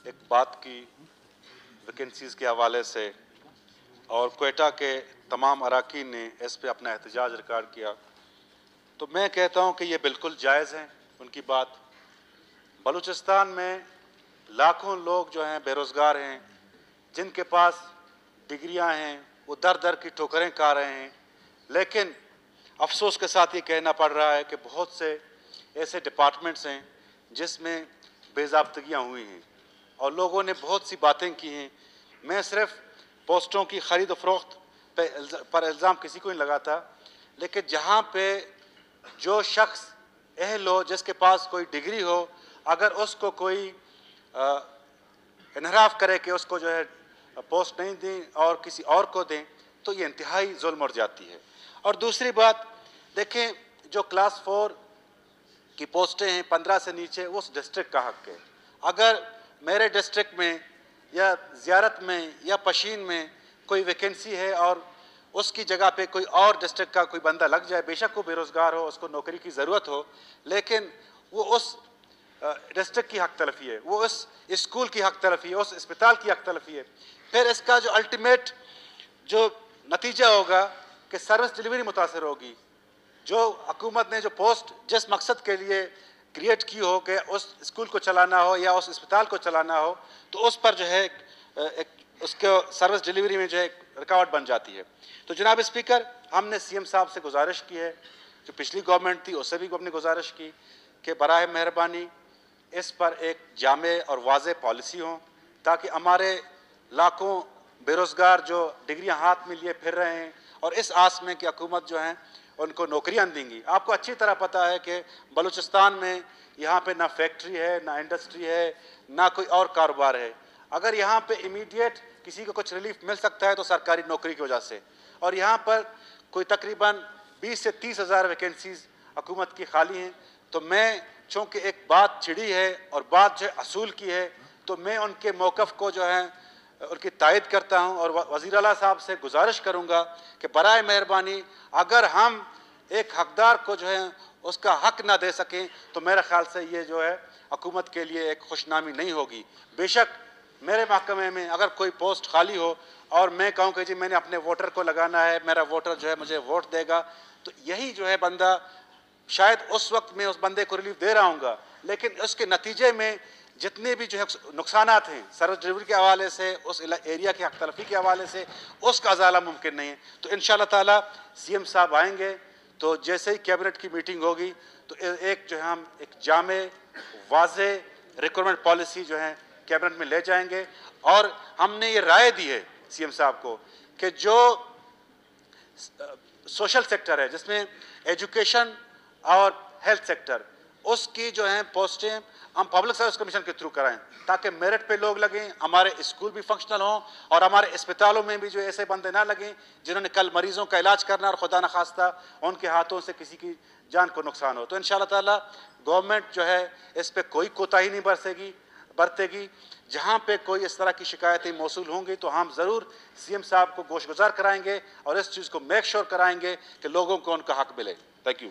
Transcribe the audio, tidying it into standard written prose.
ایک بات کی ویکنسیز کے حوالے سے اور کوئٹہ کے تمام اراکین نے اس پہ اپنا احتجاج ریکارڈ کیا، تو میں کہتا ہوں کہ یہ بالکل جائز ہے ان کی بات۔ بلوچستان میں لاکھوں لوگ جو ہیں بے روزگار ہیں، جن کے پاس ڈگریاں ہیں، وہ در در کی ٹھوکریں کھا رہے ہیں، لیکن افسوس کے ساتھ یہ کہنا پڑ رہا ہے کہ بہت سے ایسے ڈپارٹمنٹس ہیں جس میں بے ضابطگیاں ہوئی ہیں اور لوگوں نے بہت سی باتیں کی ہیں۔ میں صرف پوسٹوں کی خرید و فروخت پر الزام کسی کو نہیں لگاتا، لیکن جہاں پہ جو شخص اہل ہو، جس کے پاس کوئی ڈگری ہو، اگر اس کو کوئی انحراف کرے کہ اس کو جو ہے پوسٹ نہیں دیں اور کسی اور کو دیں، تو یہ انتہائی ظلم ہو جاتی ہے۔ اور دوسری بات دیکھیں، جو کلاس 4 کی پوسٹیں ہیں 15 سے نیچے، وہ اس ڈسٹرکٹ کا حق ہے۔ اگر میرے ڈسٹرکٹ میں یا زیارت میں یا پشین میں کوئی ویکنسی ہے اور اس کی جگہ پہ کوئی اور ڈسٹرکٹ کا کوئی بندہ لگ جائے، بے شک وہ بے روزگار ہو، اس کو نوکری کی ضرورت ہو، لیکن وہ اس ڈسٹرکٹ کی حق تلفی ہے، وہ اس اسکول کی حق تلفی ہے، اس اسپتال کی حق تلفی ہے، پھر اس کا جو الٹیمیٹ جو نتیجہ ہوگا کہ سروس ڈیلیوری متاثر ہوگی۔ جو حکومت نے جو پوسٹ جس مقصد کے لیے کریٹ کی ہو کہ اس اسکول کو چلانا ہو یا اس اسپتال کو چلانا ہو، تو اس پر جو ہے اس کے سروس ڈیلیوری میں جو ہے رکاوٹ بن جاتی ہے۔ تو جناب اسپیکر، ہم نے سی ایم صاحب سے گزارش کی ہے، جو پچھلی گورنمنٹ تھی اس سے بھی ہم نے گزارش کی کہ براہ مہربانی اس پر ایک جامع اور واضح پالیسی ہوں، تاکہ ہمارے لاکھوں بے روزگار جو ڈگریاں ہاتھ میں لیے پھر رہے ہیں اور اس آس میں کہ حکومت جو ہیں ان کو نوکریاں دیں گی۔ آپ کو اچھی طرح پتہ ہے کہ بلوچستان میں یہاں پہ نہ فیکٹری ہے، نہ انڈسٹری ہے، نہ کوئی اور کاروبار ہے۔ اگر یہاں پہ امیڈیٹ کسی کو کچھ ریلیف مل سکتا ہے تو سرکاری نوکری کی وجہ سے، اور یہاں پر کوئی تقریباً 20 سے 30 ہزار ویکنسیز حکومت کی خالی ہیں، تو میں چونکہ ایک بات چھڑی ہے اور بات جو ہے اصول کی ہے، تو میں ان کے موقف کو جو ہے ان کی تائید کرتا ہوں اور وزیر اعلیٰ صاحب سے گزارش کروں گا کہ برائے مہربانی اگر ہم ایک حقدار کو جو ہے اس کا حق نہ دے سکیں تو میرے خیال سے یہ جو ہے حکومت کے لیے ایک خوشنامی نہیں ہوگی۔ بے شک میرے محکمے میں اگر کوئی پوسٹ خالی ہو اور میں کہوں کہ جی میں نے اپنے ووٹر کو لگانا ہے، میرا ووٹر جو ہے مجھے ووٹ دے گا، تو یہی جو ہے بندہ شاید اس وقت میں اس بندے کو ریلیف دے رہا ہوں گا، لیکن اس کے نتیجے میں جتنے بھی جو ہے نقصانات ہیں سروس ڈیلیوری کے حوالے سے، اس ایریا کی حق تلفی کے حوالے سے، اس کا ازالہ ممکن نہیں ہے۔ تو انشاءاللہ تعالی سی ایم صاحب آئیں گے تو جیسے ہی کیبنٹ کی میٹنگ ہوگی تو ایک جو ہے ہم ایک جامع واضح ریکروٹمنٹ پالیسی جو ہے کیبنٹ میں لے جائیں گے، اور ہم نے یہ رائے دی ہے سی ایم صاحب کو کہ جو سوشل سیکٹر ہے جس میں ایجوکیشن اور ہیلتھ سیکٹر، اس کی جو ہیں پوسٹیں ہم پبلک سروس کمیشن کے تھرو کرائیں تاکہ میرٹ پہ لوگ لگیں، ہمارے اسکول بھی فنکشنل ہوں اور ہمارے اسپتالوں میں بھی جو ایسے بندے نہ لگیں جنہوں نے کل مریضوں کا علاج کرنا اور خدا نخواستہ ان کے ہاتھوں سے کسی کی جان کو نقصان ہو۔ تو انشاءاللہ تعالی گورنمنٹ جو ہے اس پہ کوئی کوتاہی نہیں برتے گی۔ جہاں پہ کوئی اس طرح کی شکایتیں موصول ہوں گی تو ہم ضرور سی ایم صاحب کو گوش گزار کرائیں گے اور اس چیز کو میک شور کرائیں گے کہ لوگوں کو ان کا حق ملے۔ Thank you.